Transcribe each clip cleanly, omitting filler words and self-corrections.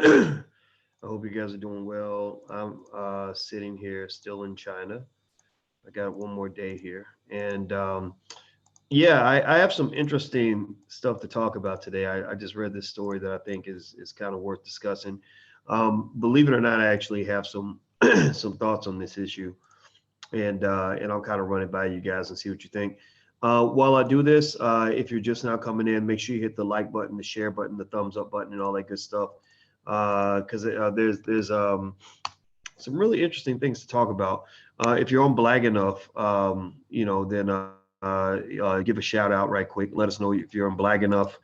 I hope you guys are doing well. I'm sitting here still in China. I got one more day here. And yeah, I have some interesting stuff to talk about today. I just read this story that I think is kind of worth discussing. Believe it or not, I actually have some some thoughts on this issue, and I'll kind of run it by you guys and see what you think. While I do this, if you're just now coming in, make sure you hit the like button, the share button, the thumbs up button, and all that good stuff. Because there's some really interesting things to talk about. If you're on Blag enough, then give a shout out right quick. Let us know if you're on Blag enough,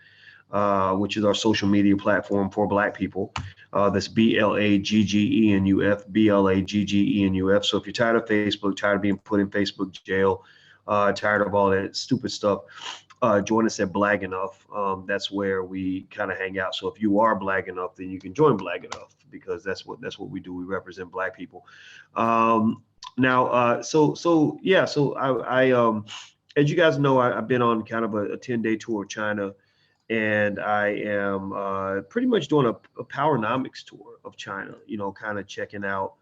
which is our social media platform for Black people. That's BLAGGENUF, BLAGGENUF. So if you're tired of Facebook, tired of being put in Facebook jail, tired of all that stupid stuff, join us at Blag Enough. That's where we kind of hang out. So if you are Blag Enough, then you can join Blag Enough because that's what we do. We represent Black people. So as you guys know, I've been on kind of a 10-day tour of China, and I am pretty much doing a powernomics tour of China. Kind of checking out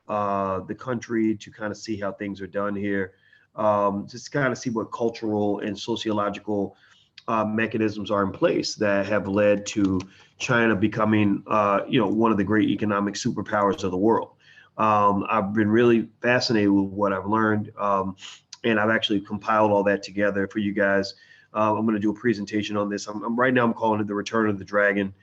the country to kind of see how things are done here. Just kind of see what cultural and sociological mechanisms are in place that have led to China becoming, one of the great economic superpowers of the world. I've been really fascinated with what I've learned, and I've actually compiled all that together for you guys. I'm going to do a presentation on this. Right now I'm calling it the Return of the Dragon.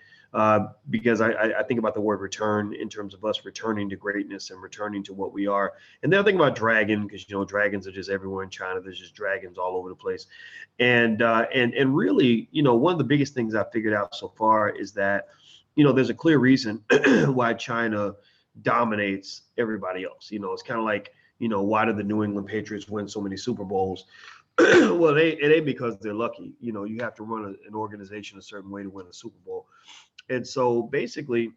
Because I think about the word return in terms of us returning to greatness and returning to what we are. And then I think about dragon, because dragons are just everywhere in China. There's just dragons all over the place. And really, one of the biggest things I figured out so far is that, there's a clear reason why China dominates everybody else. It's kind of like, why did the New England Patriots win so many Super Bowls? Well, it ain't because they're lucky. You have to run an organization a certain way to win a Super Bowl. And so basically,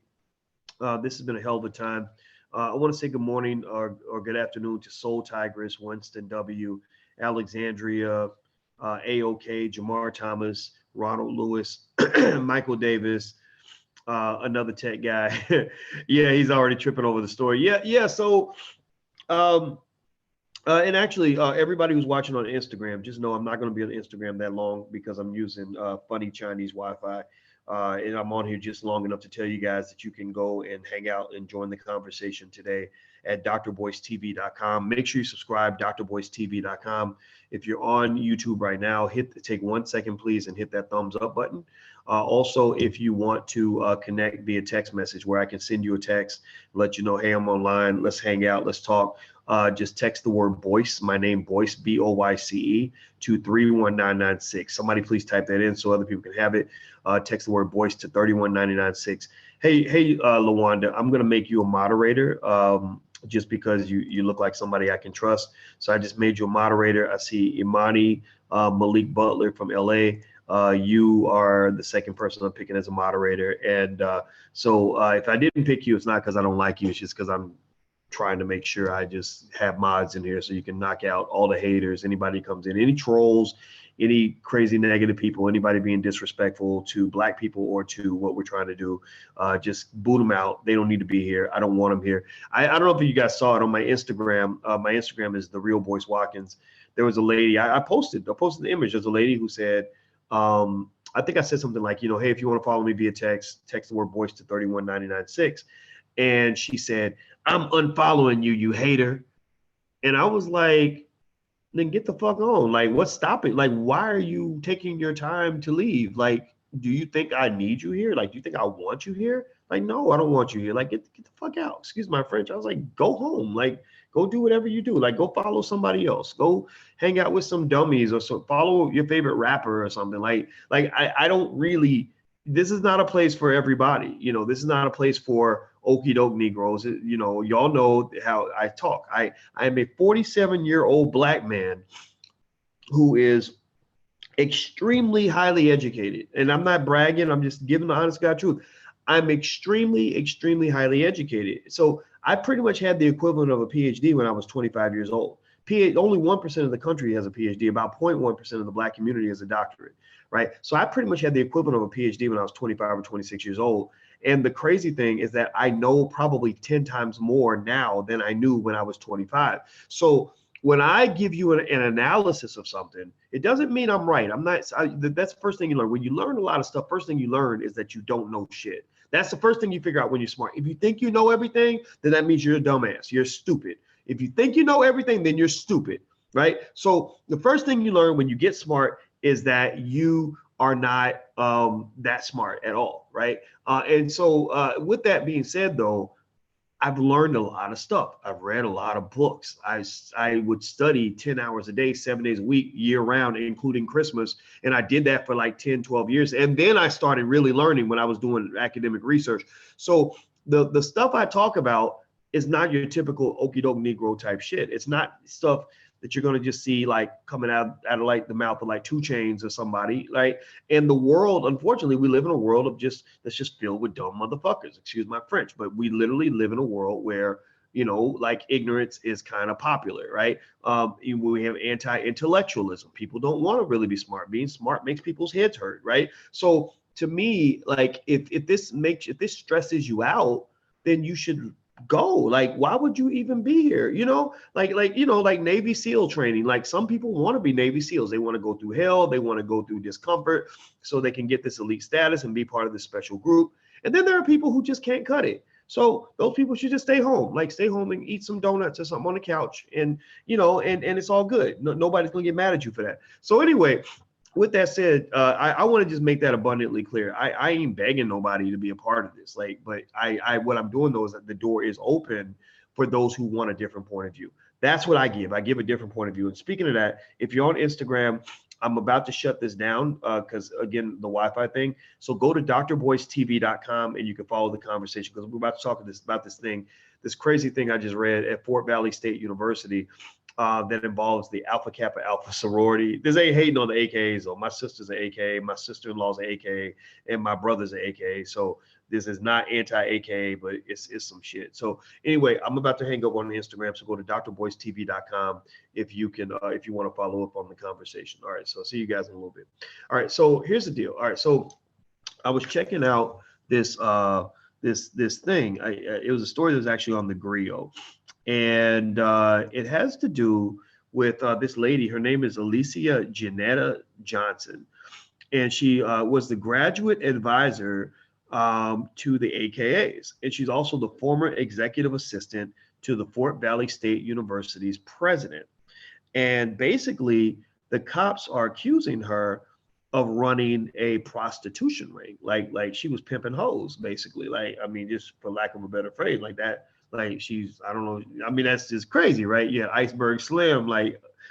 this has been a hell of a time. I want to say good morning or good afternoon to Soul Tigress, Winston W., Alexandria, AOK, Jamar Thomas, Ronald Lewis, Michael Davis, another tech guy. Yeah, he's already tripping over the story. Yeah. So, and actually, everybody who's watching on Instagram, just know I'm not going to be on Instagram that long because I'm using funny Chinese Wi-Fi. And I'm on here just long enough to tell you guys that you can go and hang out and join the conversation today at drboycetv.com. Make sure you subscribe, drboycetv.com. If you're on YouTube right now, take 1 second, please, and hit that thumbs up button. Also, if you want to connect via text message where I can send you a text, let you know, hey, I'm online, let's hang out, let's talk. Just text the word Boyce, my name Boyce, BOYCE, to 31996. Somebody please type that in so other people can have it. Text the word Boyce to 31996. Hey, Lawanda, I'm gonna make you a moderator just because you look like somebody I can trust. So I just made you a moderator. I see Imani Malik Butler from LA. You are the second person I'm picking as a moderator. And so if I didn't pick you, it's not because I don't like you. It's just because I'm trying to make sure I just have mods in here so you can knock out all the haters, anybody comes in, any trolls, any crazy negative people, anybody being disrespectful to Black people or to what we're trying to do, just boot them out. They don't need to be here. I don't want them here. I don't know if you guys saw it on my Instagram. My Instagram is The Real Boyce Watkins. There was a lady, I posted the image. There's a lady who said, I think I said something like, hey, if you want to follow me via text the word Boyce to 31996. And she said, I'm unfollowing you, you hater. And I was like, then get the fuck on. Like, what's stopping? Like, why are you taking your time to leave? Like, do you think I need you here? Like, do you think I want you here? Like, no, I don't want you here. Like, get the fuck out. Excuse my French. I was like, go home. Like, go do whatever you do. Like, go follow somebody else. Go hang out with some dummies or so. Follow your favorite rapper or something. Like I don't really. This is not a place for everybody. This is not a place for okie doke Negroes. Y'all know how I talk. I am a 47-year-old Black man who is extremely highly educated. And I'm not bragging. I'm just giving the honest God truth. I'm extremely, extremely highly educated. So I pretty much had the equivalent of a PhD when I was 25 years old. Only 1% of the country has a PhD. About 0.1% of the Black community has a doctorate, right? So I pretty much had the equivalent of a PhD when I was 25 or 26 years old. And the crazy thing is that I know probably 10 times more now than I knew when I was 25. So when I give you an analysis of something, it doesn't mean I'm right. I'm not. That's the first thing you learn. When you learn a lot of stuff, first thing you learn is that you don't know shit. That's the first thing you figure out when you're smart. If you think you know everything, then that means you're a dumbass. You're stupid. If you think you know everything, then you're stupid, right? So the first thing you learn when you get smart is that you are not that smart at all, right? And so with that being said, though, I've learned a lot of stuff. I've read a lot of books. I would study 10 hours a day, 7 days a week, year round, including Christmas. And I did that for like 10, 12 years. And then I started really learning when I was doing academic research. So the stuff I talk about is not your typical okie doke Negro type shit. It's not stuff that you're going to just see like coming out of like the mouth of like 2 Chainz or somebody, right? And the world, unfortunately, we live in a world of that's just filled with dumb motherfuckers, excuse my French, but we literally live in a world where, like ignorance is kind of popular, right? We have anti-intellectualism. People don't want to really be smart. Being smart makes people's heads hurt, right? So to me, like if this stresses you out, then you should go. Like, why would you even be here? Like Navy SEAL training. Like some people want to be Navy SEALs. They want to go through hell. They want to go through discomfort so they can get this elite status and be part of this special group. And then there are people who just can't cut it. So those people should just stay home. Like stay home and eat some donuts or something on the couch. And, and it's all good. Nobody's going to get mad at you for that. So anyway, with that said, I want to just make that abundantly clear. I ain't begging nobody to be a part of this. But what I'm doing though is that the door is open for those who want a different point of view. That's what I give. I give a different point of view. And speaking of that, if you're on Instagram, I'm about to shut this down because again, the Wi-Fi thing. So go to drboystv.com and you can follow the conversation because we're about to talk about this crazy thing I just read at Fort Valley State University. That involves the Alpha Kappa Alpha sorority. This ain't hating on the AKAs though. My sister's an AKA, my sister-in-law's an AKA, and my brother's an AKA. So this is not anti-AKA, but it's some shit. So anyway, I'm about to hang up on Instagram. So go to drboystv.com if you want to follow up on the conversation. All right. So I'll see you guys in a little bit. All right. So here's the deal. All right. So I was checking out this thing. It was a story that was actually on the Griot. And it has to do with this lady. Her name is Alicia Janetta Johnson. And she was the graduate advisor to the AKAs. And she's also the former executive assistant to the Fort Valley State University's president. And basically, the cops are accusing her of running a prostitution ring. Like she was pimping hoes, basically. Just for lack of a better phrase, like that. Like I don't know. That's just crazy, right? Yeah, Iceberg Slim,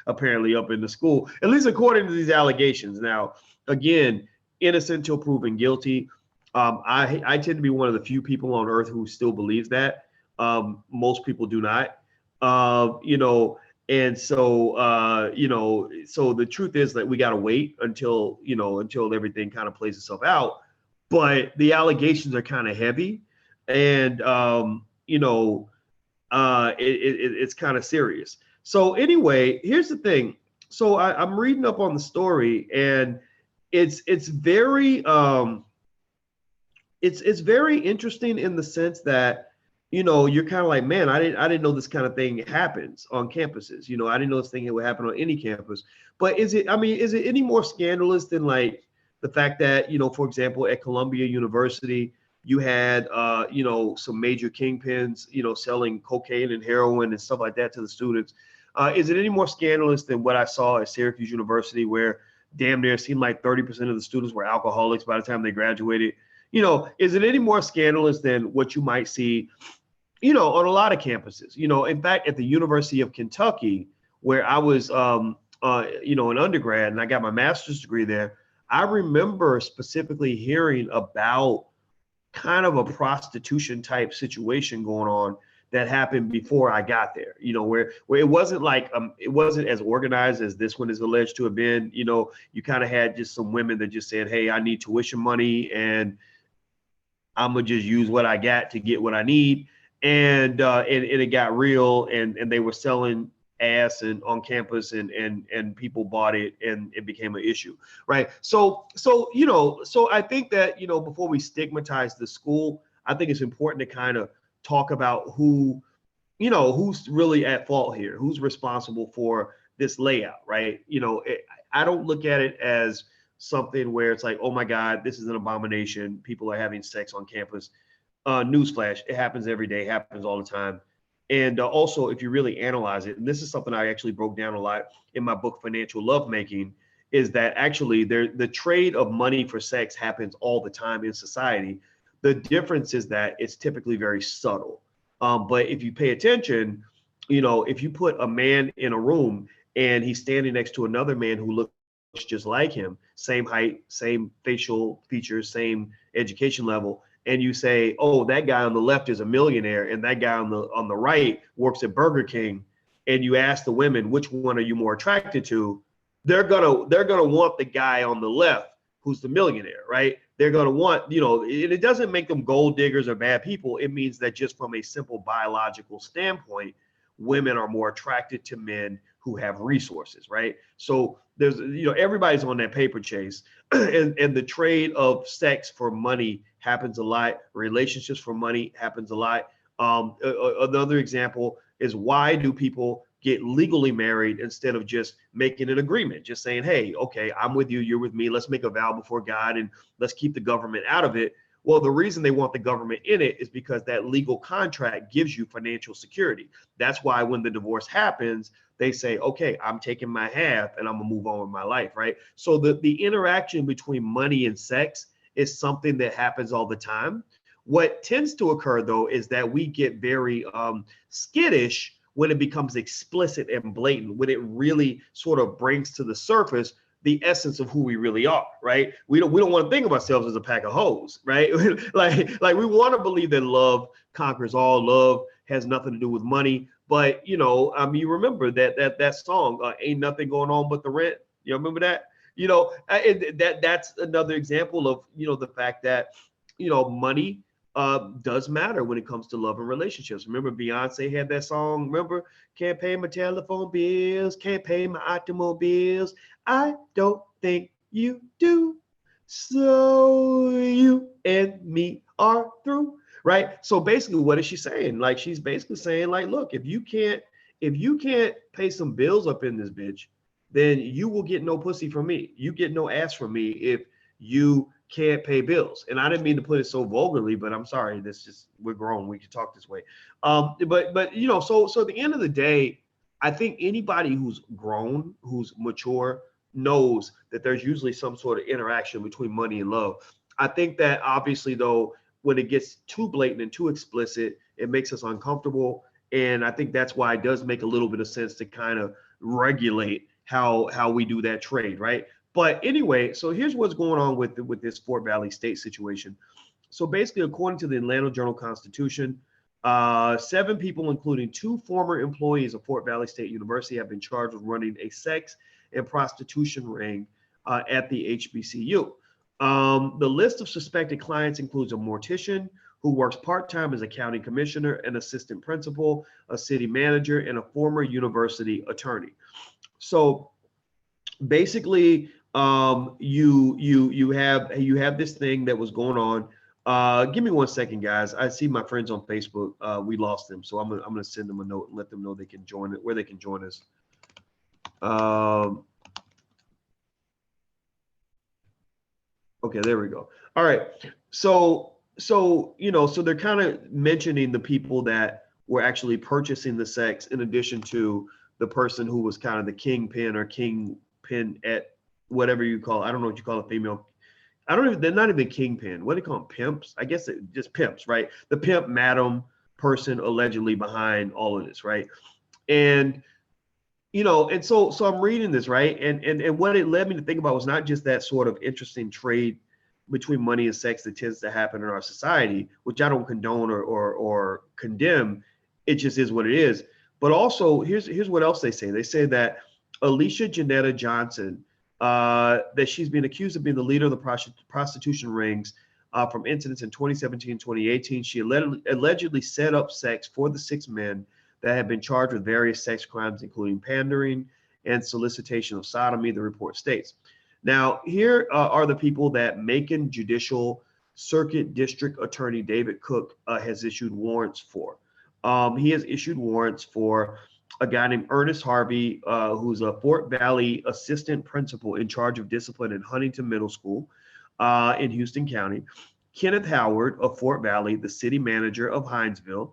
apparently up in the school, at least according to these allegations. Now, again, innocent till proven guilty. I tend to be one of the few people on earth who still believes that. Most people do not. And so, so the truth is that we got to wait until everything kind of plays itself out. But the allegations are kind of heavy. And, it's kind of serious. So anyway, here's the thing. So I'm reading up on the story, and it's very it's very interesting in the sense that you're kind of like, man, I didn't know this kind of thing happens on campuses. I didn't know this thing would happen on any campus. But is it any more scandalous than like the fact that for example, at Columbia University, you had, some major kingpins, selling cocaine and heroin and stuff like that to the students. Is it any more scandalous than what I saw at Syracuse University, where damn near seemed like 30% of the students were alcoholics by the time they graduated? Is it any more scandalous than what you might see, on a lot of campuses? In fact, at the University of Kentucky, where I was, an undergrad, and I got my master's degree there, I remember specifically hearing about kind of a prostitution type situation going on that happened before I got there, where it wasn't like, it wasn't as organized as this one is alleged to have been. You kind of had just some women that just said, hey, I need tuition money and I'm gonna just use what I got to get what I need. And it got real, and they were selling ass and on campus, and people bought it, and it became an issue, right? So I think that, before we stigmatize the school, I think it's important to kind of talk about who's really at fault here, who's responsible for this layout, right? I don't look at it as something where it's like, oh my God, this is an abomination. People are having sex on campus. Newsflash, it happens every day, happens all the time. And also, if you really analyze it, and this is something I actually broke down a lot in my book, Financial Lovemaking, is that actually the trade of money for sex happens all the time in society. The difference is that it's typically very subtle. But if you pay attention, if you put a man in a room and he's standing next to another man who looks just like him, same height, same facial features, same education level, and you say, oh, that guy on the left is a millionaire and that guy on the right works at Burger King, and you ask the women, which one are you more attracted to? They're gonna want the guy on the left who's the millionaire, right? They're gonna want, it doesn't make them gold diggers or bad people. It means that just from a simple biological standpoint, women are more attracted to men who have resources, right? So there's, everybody's on that paper chase, and the trade of sex for money happens a lot. Relationships for money happens a lot. Another example is, why do people get legally married instead of just making an agreement, just saying, hey, okay, I'm with you, you're with me, let's make a vow before God and let's keep the government out of it? Well, the reason they want the government in it is because that legal contract gives you financial security. That's why when the divorce happens, they say, okay, I'm taking my half and I'm gonna move on with my life, right? So the interaction between money and sex is something that happens all the time. What tends to occur, though, is that we get very skittish when it becomes explicit and blatant, when it really sort of brings to the surface the essence of who we really are, right? We don't want to think of ourselves as a pack of hoes, right? like we want to believe that love conquers all. Love has nothing to do with money. But you remember that song, "Ain't Nothing Going On But the Rent." You remember that? That's another example of the fact that money does matter when it comes to love and relationships. Remember, Beyonce had that song. Remember, can't pay my telephone bills, can't pay my automobiles. I don't think you do. So you and me are through, right? So basically, what is she saying? Like, she's basically saying, like, look, if you can't pay some bills up in this bitch, then you will get no pussy from me. You get no ass from me if you can't pay bills. And I didn't mean to put it so vulgarly, but I'm sorry. We're grown. We can talk this way. But so at the end of the day, I think anybody who's grown, who's mature, knows that there's usually some sort of interaction between money and love. I think that obviously, though, when it gets too blatant and too explicit, it makes us uncomfortable. And I think that's why it does make a little bit of sense to kind of regulate how we do that trade, right? But anyway, so here's what's going on with this Fort Valley State situation. So basically, according to the Atlanta Journal-Constitution, 7 people, including 2 former employees of Fort Valley State University, have been charged with running a sex and prostitution ring at the HBCU. The list of suspected clients includes a mortician who works part-time as a county commissioner, an assistant principal, a city manager, and a former university attorney. So basically, you have this thing that was going on. Give me 1 second, guys. I see my friends on Facebook. We lost them, so I'm gonna send them a note and let them know they can join it, where they can join us. Okay, there we go. All right. So they're kind of mentioning the people that were actually purchasing the sex, in addition to the person who was kind of the kingpin or kingpin at whatever you call it. I don't know what you call a female. They're not even kingpin. What do you call them? Pimps? I guess just pimps, right? The pimp, madam, person allegedly behind all of this, right? And so I'm reading this, right? And what it led me to think about was not just that sort of interesting trade between money and sex that tends to happen in our society, which I don't condone or condemn. It just is what it is. But also, here's what else they say. They say that Alicia Janetta Johnson, that she's been accused of being the leader of the prostitution rings from incidents in 2017, 2018. She allegedly set up sex for the 6 men that have been charged with various sex crimes, including pandering and solicitation of sodomy, the report states. Now, here are the people that Macon Judicial Circuit District Attorney David Cook has issued warrants for. He has issued warrants for a guy named Ernest Harvey, who's a Fort Valley assistant principal in charge of discipline in Huntington Middle School in Houston County. Kenneth Howard of Fort Valley, the city manager of Hinesville.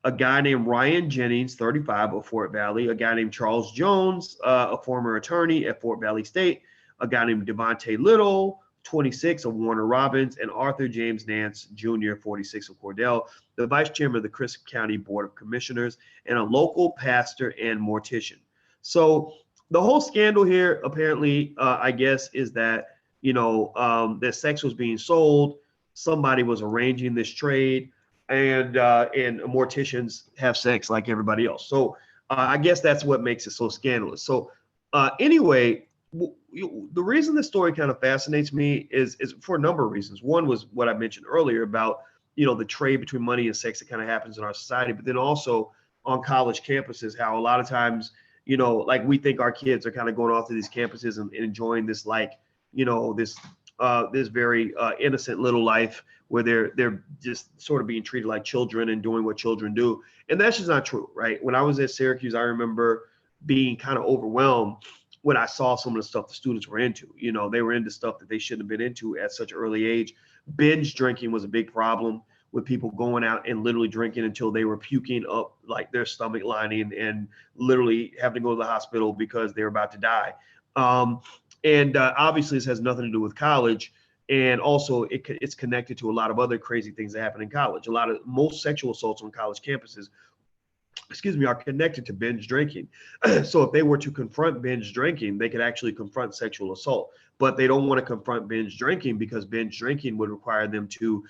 A guy named Ryan Jennings, 35, of Fort Valley. A guy named Charles Jones, a former attorney at Fort Valley State. A guy named Devontae Little, 26, of Warner Robins, and Arthur James Nance Jr., 46, of Cordell, the vice chairman of the Crisp County Board of Commissioners, and a local pastor and mortician. So the whole scandal here, apparently, I guess, is that, that sex was being sold. Somebody was arranging this trade, and morticians have sex like everybody else. So I guess that's what makes it so scandalous. So anyway, the reason this story kind of fascinates me is for a number of reasons. One was what I mentioned earlier about, the trade between money and sex that kind of happens in our society, but then also on college campuses, how a lot of times, like we think our kids are kind of going off to these campuses and enjoying this, this very innocent little life where they're just sort of being treated like children and doing what children do. And that's just not true, right? When I was at Syracuse, I remember being kind of overwhelmed when I saw some of the stuff the students were into. They were into stuff that they shouldn't have been into at such an early age. Binge drinking was a big problem, with people going out and literally drinking until they were puking up like their stomach lining and literally having to go to the hospital because they were about to die. Obviously this has nothing to do with college. And also it's connected to a lot of other crazy things that happen in college. Most sexual assaults on college campuses, are connected to binge drinking. So if they were to confront binge drinking, they could actually confront sexual assault, but they don't want to confront binge drinking because binge drinking would require them to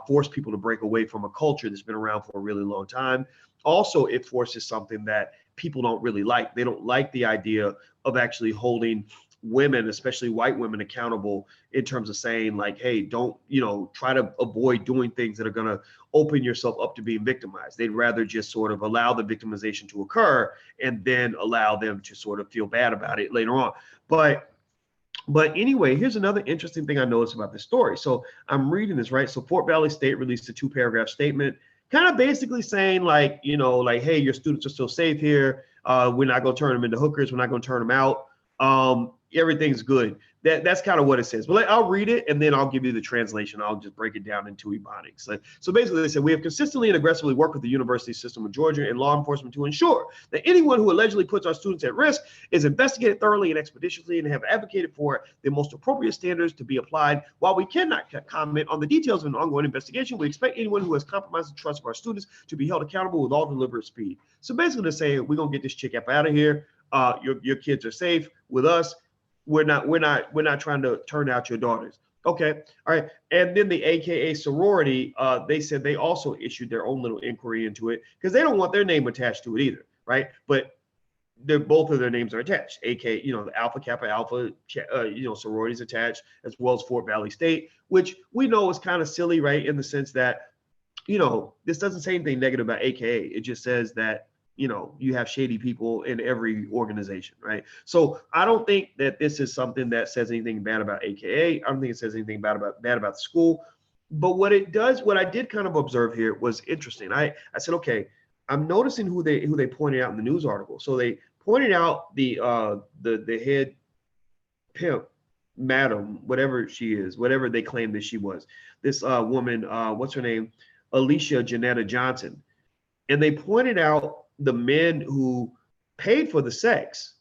force people to break away from a culture that's been around for a really long time. Also, it forces something that people don't really like. They don't like the idea of actually holding women, especially white women, accountable in terms of saying like, hey, don't, try to avoid doing things that are going to open yourself up to being victimized. They'd rather just sort of allow the victimization to occur and then allow them to sort of feel bad about it later on. But anyway, here's another interesting thing I noticed about this story. So I'm reading this, right? So Fort Valley State released a 2-paragraph statement, kind of basically saying like, hey, your students are still safe here. We're not going to turn them into hookers. We're not going to turn them out. Everything's good. That's kind of what it says. But I'll read it and then I'll give you the translation. I'll just break it down into Ebonics. So basically they said, we have consistently and aggressively worked with the university system of Georgia and law enforcement to ensure that anyone who allegedly puts our students at risk is investigated thoroughly and expeditiously, and have advocated for the most appropriate standards to be applied. While we cannot comment on the details of an ongoing investigation, we expect anyone who has compromised the trust of our students to be held accountable with all deliberate speed. So basically they're saying, we're going to get this chick up out of here. Your kids are safe with us. We're not trying to turn out your daughters. Okay. All right. And then the AKA sorority, they said they also issued their own little inquiry into it because they don't want their name attached to it either. Right. But both of their names are attached. AKA, the Alpha Kappa Alpha, sororities attached, as well as Fort Valley State, which we know is kind of silly, right? In the sense that, this doesn't say anything negative about AKA. It just says that, you have shady people in every organization, right? So I don't think that this is something that says anything bad about AKA. I don't think it says anything bad about the school. But what I did kind of observe here was interesting. I said, okay, I'm noticing who they pointed out in the news article. So they pointed out the head pimp, madam, whatever she is, whatever they claim that she was. This woman, what's her name? Alicia Janetta Johnson. And they pointed out the men who paid for the sex.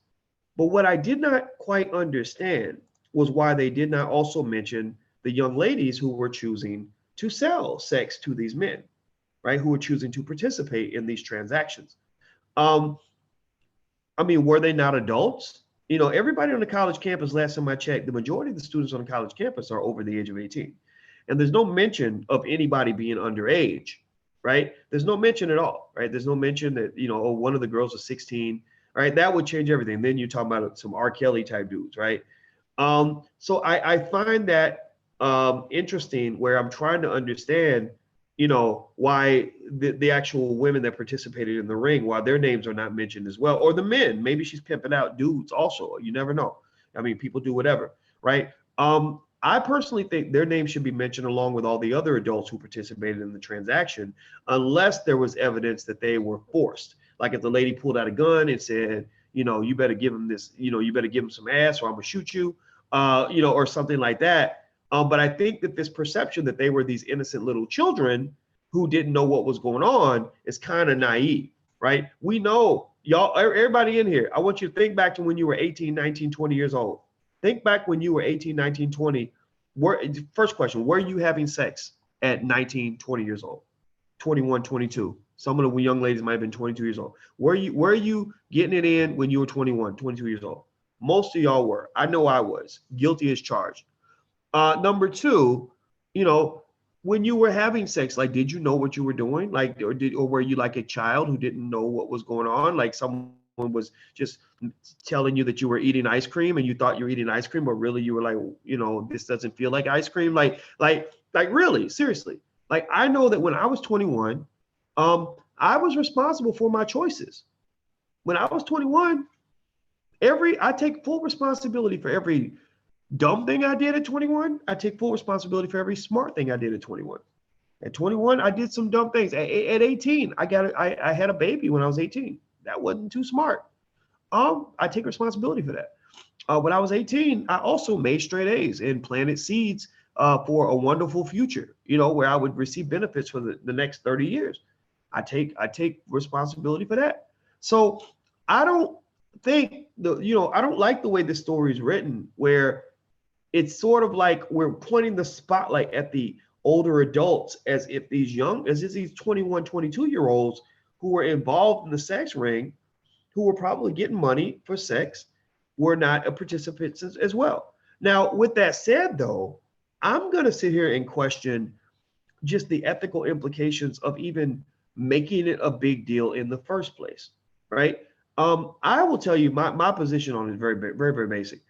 But what I did not quite understand was why they did not also mention the young ladies who were choosing to sell sex to these men, right? Who were choosing to participate in these transactions. Were they not adults? Everybody on the college campus, last time I checked, the majority of the students on the college campus are over the age of 18. And there's no mention of anybody being underage. Right? There's no mention at all, right? There's no mention that, one of the girls was 16, right? That would change everything. Then you're talking about some R. Kelly type dudes, right? So I find that interesting, where I'm trying to understand, why the actual women that participated in the ring, why their names are not mentioned as well, or the men. Maybe she's pimping out dudes also. You never know. I mean, people do whatever, right? I personally think their names should be mentioned along with all the other adults who participated in the transaction, unless there was evidence that they were forced. Like if the lady pulled out a gun and said, you better give him this, you better give him some ass or I'm gonna shoot you, or something like that. But I think that this perception that they were these innocent little children who didn't know what was going on is kind of naive, right? We know, y'all, everybody in here, I want you to think back to when you were 18, 19, 20 years old. Think back when you were 18, 19, 20. First question, were you having sex at 19, 20 years old? 21, 22. Some of the young ladies might have been 22 years old. Were you getting it in when you were 21, 22 years old? Most of y'all were. I know I was. Guilty as charged. Number two, when you were having sex, like, did you know what you were doing? Like, or were you like a child who didn't know what was going on? Like someone was just telling you that you were eating ice cream and you thought you were eating ice cream, but really you were like, this doesn't feel like ice cream. Like really, seriously. Like, I know that when I was 21, I was responsible for my choices. When I was 21, I take full responsibility for every dumb thing I did at 21. I take full responsibility for every smart thing I did at 21. At 21, I did some dumb things. At 18, I had a baby when I was 18. That wasn't too smart. I take responsibility for that. When I was 18, I also made straight A's and planted seeds for a wonderful future, where I would receive benefits for the next 30 years. I take responsibility for that. So I don't think I don't like the way this story is written, where it's sort of like we're pointing the spotlight at the older adults as if these 21, 22-year-olds who were involved in the sex ring, who were probably getting money for sex, were not participants as well. Now, with that said, though, I'm going to sit here and question just the ethical implications of even making it a big deal in the first place, right? I will tell you my position on it is very, very, very basic.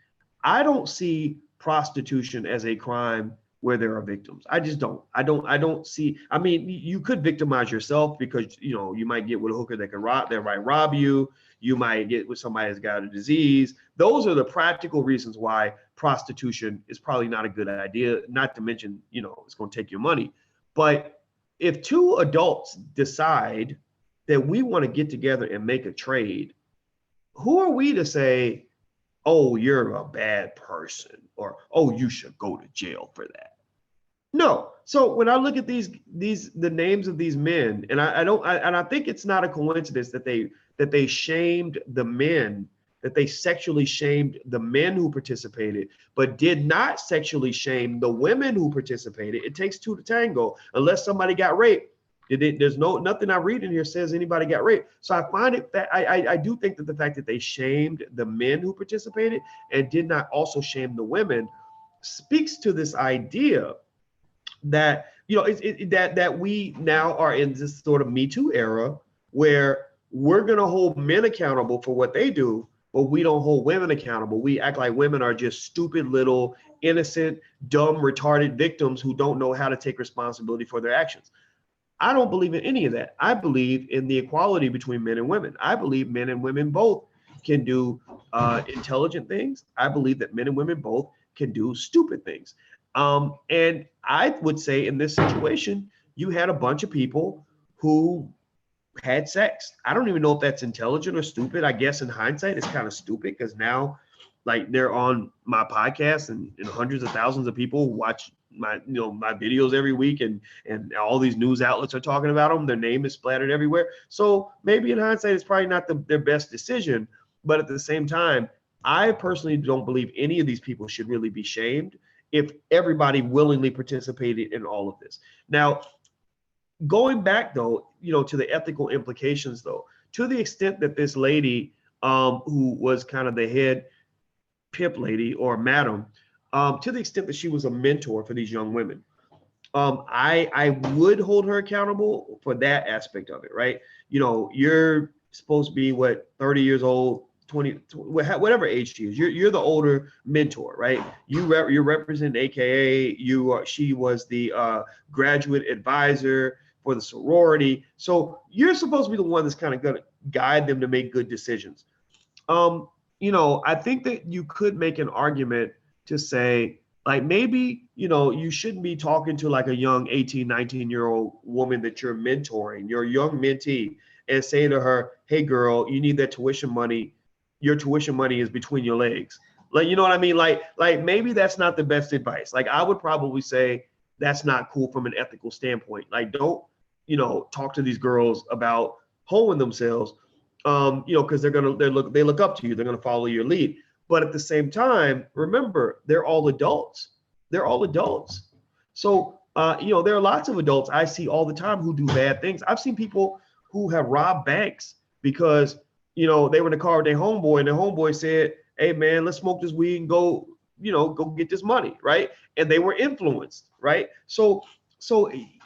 I don't see prostitution as a crime where there are victims. I just don't. I don't see. I mean, you could victimize yourself because you might get with a hooker that might rob you. You might get with somebody that's got a disease. Those are the practical reasons why prostitution is probably not a good idea. Not to mention, it's going to take your money. But if two adults decide that we want to get together and make a trade, who are we to say, oh, you're a bad person, or oh, you should go to jail for that? No. So when I look at the names of these men, and I think it's not a coincidence that they shamed the men, that they sexually shamed the men who participated, but did not sexually shame the women who participated. It takes two to tango. Unless somebody got raped, there's nothing I read in here says anybody got raped. So I find it that I do think that the fact that they shamed the men who participated and did not also shame the women speaks to this idea that that we now are in this sort of Me Too era where we're going to hold men accountable for what they do, but we don't hold women accountable. We act like women are just stupid little innocent, dumb, retarded victims who don't know how to take responsibility for their actions. I don't believe in any of that. I believe in the equality between men and women. I believe men and women both can do intelligent things. I believe that men and women both can do stupid things. And I would say in this situation, you had a bunch of people who had sex. I don't even know if that's intelligent or stupid. I guess in hindsight, it's kind of stupid because now, like, they're on my podcast and hundreds of thousands of people watch my videos every week, and all these news outlets are talking about them. Their name is splattered everywhere. So maybe in hindsight, it's probably not their best decision. But at the same time, I personally don't believe any of these people should really be shamed if everybody willingly participated in all of this. Now, going back though, to the ethical implications though, to the extent that this lady, who was kind of the head pimp lady or madam, to the extent that she was a mentor for these young women, I would hold her accountable for that aspect of it, right? You're supposed to be 30 years old, whatever age she is. You're the older mentor, right? You're representing, AKA she was the graduate advisor for the sorority. So you're supposed to be the one that's kind of going to guide them to make good decisions. I think that you could make an argument to say, like, maybe, you shouldn't be talking to like a young 18, 19-year-old woman that you're mentoring, your young mentee, and say to her, hey, girl, you need that tuition money. Your tuition money is between your legs. Like, you know what I mean? Like maybe that's not the best advice. Like, I would probably say that's not cool from an ethical standpoint. Like, don't, talk to these girls about hoeing themselves, because they look up to you. They're gonna follow your lead. But at the same time, remember, they're all adults. They're all adults. So, there are lots of adults I see all the time who do bad things. I've seen people who have robbed banks because, they were in the car with their homeboy, and their homeboy said, hey, man, let's smoke this weed and go get this money, right? And they were influenced, right? So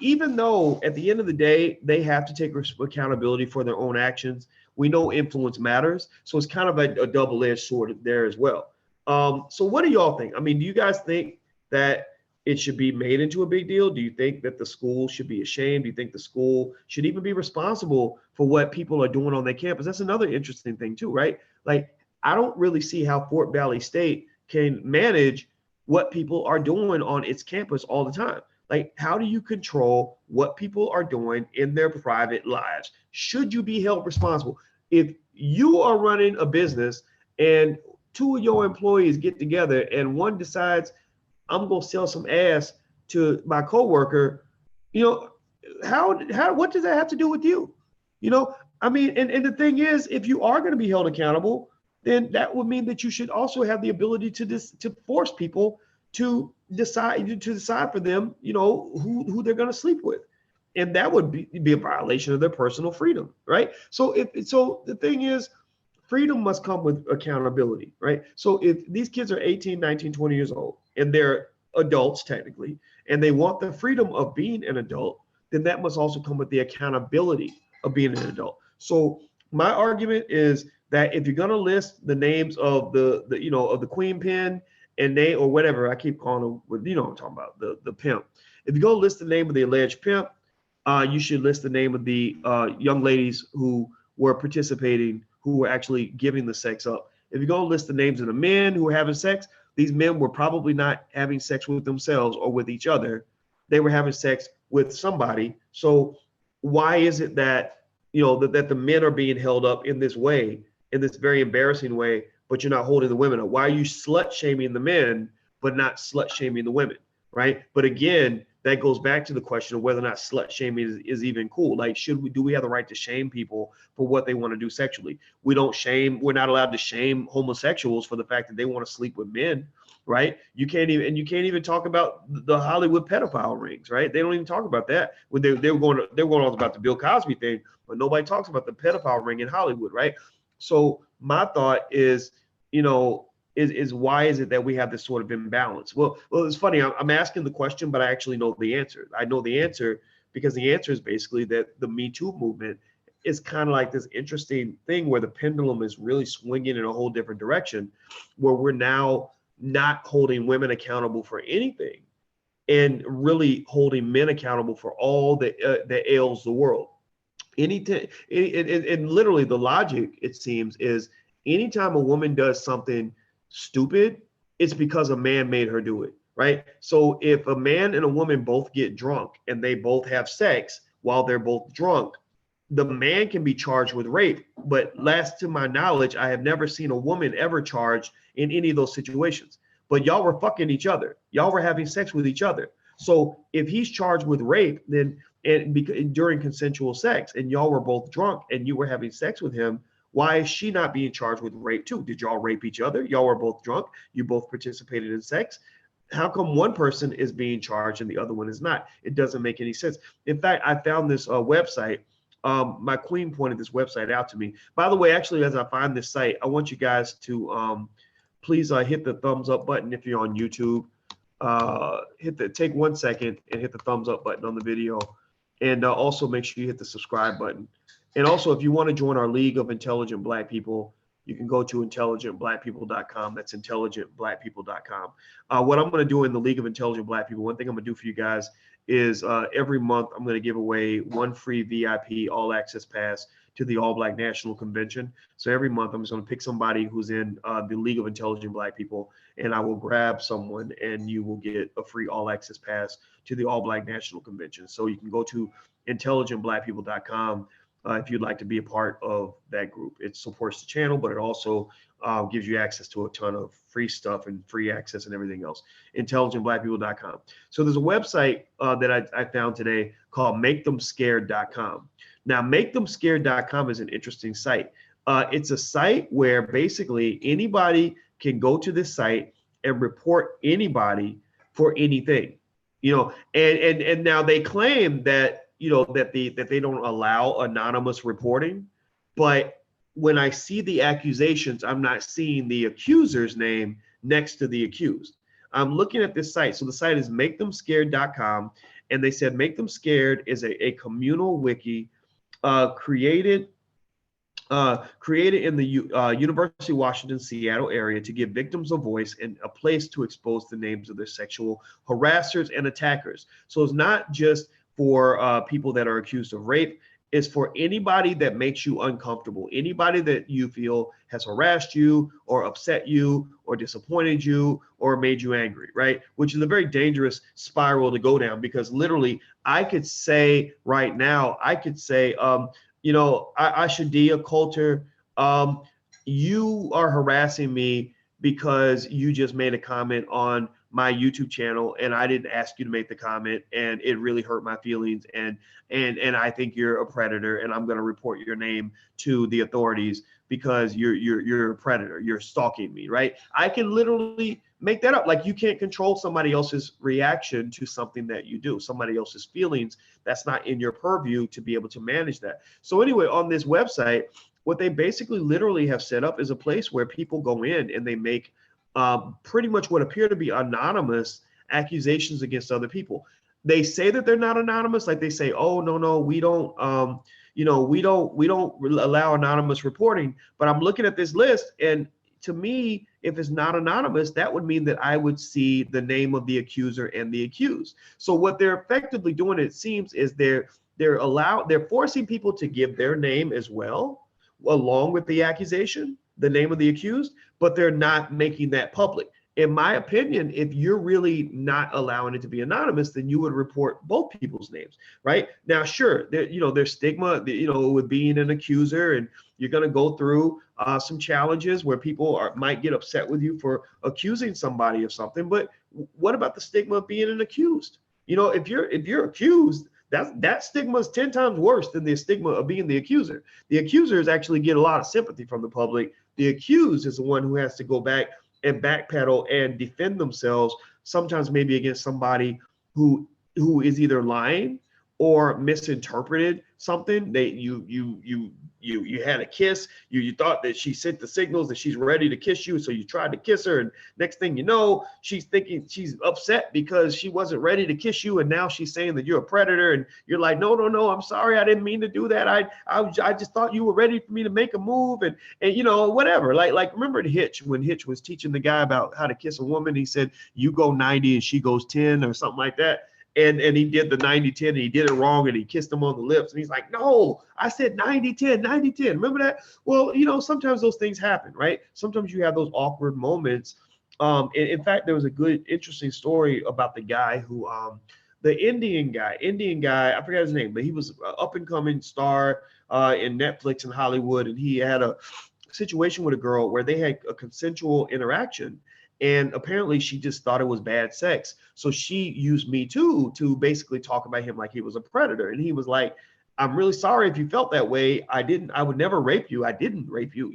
even though at the end of the day, they have to take accountability for their own actions, we know influence matters. So it's kind of a double-edged sword there as well. So what do y'all think? I mean, do you guys think that it should be made into a big deal? Do you think that the school should be ashamed? Do you think the school should even be responsible for what people are doing on their campus? That's another interesting thing too, right? Like, I don't really see how Fort Valley State can manage what people are doing on its campus all the time. Like, how do you control what people are doing in their private lives? Should you be held responsible? If you are running a business and two of your employees get together and one decides, I'm going to sell some ass to my coworker, what does that have to do with you? I mean, and the thing is, if you are going to be held accountable, then that would mean that you should also have the ability to force people to decide for them, who they're going to sleep with. And that would be a violation of their personal freedom, right? So the thing is, freedom must come with accountability, right? So if these kids are 18, 19, 20 years old, and they're adults technically, and they want the freedom of being an adult, then that must also come with the accountability of being an adult. So my argument is that if you're going to list the names of of the queen pin and they, or whatever, I keep calling them, what I'm talking about, the pimp. If you go list the name of the alleged pimp, you should list the name of the young ladies who were participating, who were actually giving the sex up. If you go list the names of the men who were having sex, these men were probably not having sex with themselves or with each other. They were having sex with somebody. So why is it that, that the men are being held up in this way, in this very embarrassing way, but you're not holding the women up? Why are you slut shaming the men, but not slut shaming the women, right? But again, that goes back to the question of whether or not slut shaming is even cool. Like, do we have the right to shame people for what they want to do sexually? We're not allowed to shame homosexuals for the fact that they want to sleep with men, right? You can't even talk about the Hollywood pedophile rings, right? They don't even talk about that. When they were going on about the Bill Cosby thing, but nobody talks about the pedophile ring in Hollywood, right? So my thought is, is why is it that we have this sort of imbalance? Well, it's funny. I'm asking the question, but I actually know the answer. I know the answer because the answer is basically that the Me Too movement is kind of like this interesting thing where the pendulum is really swinging in a whole different direction, where we're now not holding women accountable for anything and really holding men accountable for all that ails the world. And literally the logic, it seems, is anytime a woman does something stupid, it's because a man made her do it, right? So if a man and a woman both get drunk and they both have sex while they're both drunk, the man can be charged with rape. But last to my knowledge, I have never seen a woman ever charged in any of those situations. But y'all were fucking each other. Y'all were having sex with each other. So if he's charged with rape, then during consensual sex, and y'all were both drunk and you were having sex with him, why is she not being charged with rape too? Did y'all rape each other? Y'all were both drunk. You both participated in sex. How come one person is being charged and the other one is not? It doesn't make any sense. In fact, I found this website. My queen pointed this website out to me. By the way, actually, as I find this site, I want you guys to please hit the thumbs up button if you're on YouTube. Take 1 second and hit the thumbs up button on the video. And also make sure you hit the subscribe button. And also, if you want to join our League of Intelligent Black People, you can go to intelligentblackpeople.com. That's intelligentblackpeople.com. What I'm going to do in the League of Intelligent Black People, one thing I'm going to do for you guys is every month I'm going to give away one free VIP all access pass to the All Black National Convention. So every month I'm just going to pick somebody who's in the League of Intelligent Black People, and I will grab someone and you will get a free all access pass to the All Black National Convention. So you can go to intelligentblackpeople.com if you'd like to be a part of that group. It supports the channel, but it also gives you access to a ton of free stuff and free access and everything else. Intelligentblackpeople.com. So there's a website that I found today called makethemscared.com. Now, makethemscared.com is an interesting site. It's a site where basically anybody can go to this site and report anybody for anything, and now they claim that, that they don't allow anonymous reporting, but when I see the accusations, I'm not seeing the accuser's name next to the accused. I'm looking at this site. So the site is makethemscared.com, and they said Make Them Scared is a communal wiki created in the University of Washington, Seattle area to give victims a voice and a place to expose the names of their sexual harassers and attackers. So it's not just for people that are accused of rape. It's for anybody that makes you uncomfortable, anybody that you feel has harassed you or upset you or disappointed you or made you angry, right? Which is a very dangerous spiral to go down, because literally I could say right now, Ashadia Coulter, you are harassing me because you just made a comment on my YouTube channel and I didn't ask you to make the comment, and it really hurt my feelings, and I think you're a predator, and I'm going to report your name to the authorities because you're a predator, you're stalking me, right? I can literally make that up. Like, you can't control somebody else's reaction to something that you do, somebody else's feelings. That's not in your purview to be able to manage that. So anyway, on this website, what they basically literally have set up is a place where people go in and they make pretty much what appear to be anonymous accusations against other people. They say that they're not anonymous. Like, they say, oh, no, we don't, we don't allow anonymous reporting. But I'm looking at this list, and to me, if it's not anonymous, that would mean that I would see the name of the accuser and the accused. So what they're effectively doing, it seems, is they're forcing people to give their name as well, along with the accusation, the name of the accused, but they're not making that public. In my opinion, if you're really not allowing it to be anonymous, then you would report both people's names, right? Now, sure, there's stigma, with being an accuser, and you're going to go through some challenges where people might get upset with you for accusing somebody of something. But what about the stigma of being an accused? If you're accused, that stigma is 10 times worse than the stigma of being the accuser. The accusers actually get a lot of sympathy from the public. The accused is the one who has to go back and backpedal and defend themselves, sometimes maybe against somebody who is either lying or misinterpreted something. You had a kiss, you thought that she sent the signals that she's ready to kiss you, so you tried to kiss her, and next thing you know, she's thinking she's upset because she wasn't ready to kiss you, and now she's saying that you're a predator, and you're like, no, I'm sorry, I didn't mean to do that. I just thought you were ready for me to make a move, and whatever. Like remember Hitch, when Hitch was teaching the guy about how to kiss a woman, he said, you go 90 and she goes 10 or something like that. And he did the 90-10, and he did it wrong, and he kissed him on the lips, and he's like, no, I said 90-10, 90-10. Remember that? Well, sometimes those things happen, right? Sometimes you have those awkward moments. In fact, there was a good, interesting story about the guy who, the Indian guy, I forgot his name, but he was an up-and-coming star in Netflix in Hollywood, and he had a situation with a girl where they had a consensual interaction. And apparently she just thought it was bad sex. So she used Me Too to basically talk about him like he was a predator. And he was like, I'm really sorry if you felt that way. I would never rape you. I didn't rape you,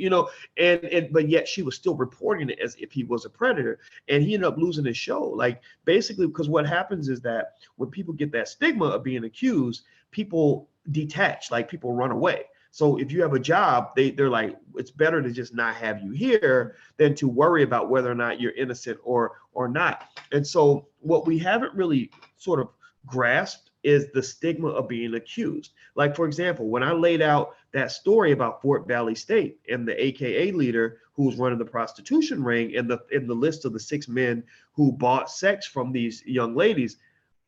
but yet she was still reporting it as if he was a predator. And he ended up losing his show. Like, basically, because what happens is that when people get that stigma of being accused, people detach, like people run away. So if you have a job, they're like, it's better to just not have you here than to worry about whether or not you're innocent or not. And so what we haven't really sort of grasped is the stigma of being accused. Like, for example, when I laid out that story about Fort Valley State and the AKA leader who was running the prostitution ring, and the list of the 6 men who bought sex from these young ladies,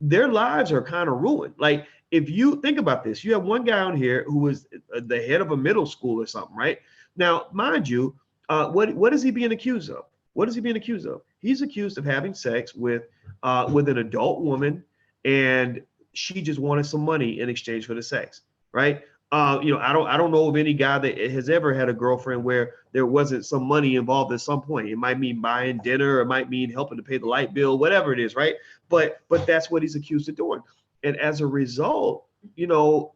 their lives are kind of ruined. Like, if you think about this, you have one guy on here who is the head of a middle school or something, right? Now, mind you, what is he being accused of? What is he being accused of? He's accused of having sex with an adult woman, and she just wanted some money in exchange for the sex, right? I don't know of any guy that has ever had a girlfriend where there wasn't some money involved at some point. It might mean buying dinner, or it might mean helping to pay the light bill, whatever it is, right? But that's what he's accused of doing. And as a result,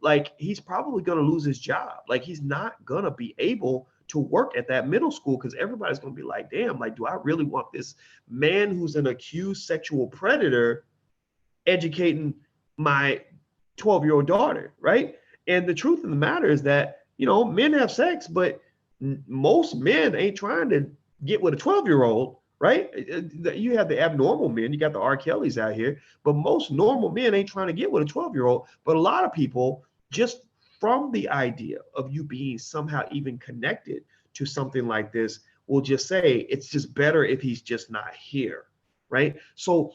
like, he's probably going to lose his job. Like, he's not going to be able to work at that middle school, because everybody's going to be like, damn, like, do I really want this man who's an accused sexual predator educating my 12-year-old daughter, right? And the truth of the matter is that, men have sex, but most men ain't trying to get with a 12-year-old, right? You have the abnormal men, you got the R. Kellys out here, but most normal men ain't trying to get with a 12-year-old. But a lot of people, just from the idea of you being somehow even connected to something like this, will just say it's just better if he's just not here, right? So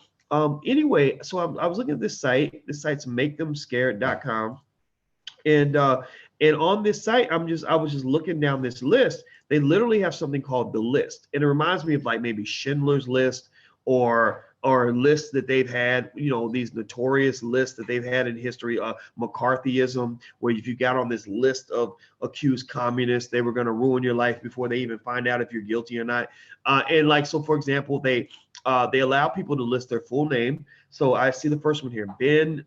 anyway, so I was looking at this site. This site's makethemscared.com. And on this site, I was just looking down this list. They literally have something called the list. And it reminds me of like maybe Schindler's List, or lists that they've had, these notorious lists that they've had in history, McCarthyism, where if you got on this list of accused communists, they were going to ruin your life before they even find out if you're guilty or not. And like, so for example, they allow people to list their full name. So I see the first one here, Benjamin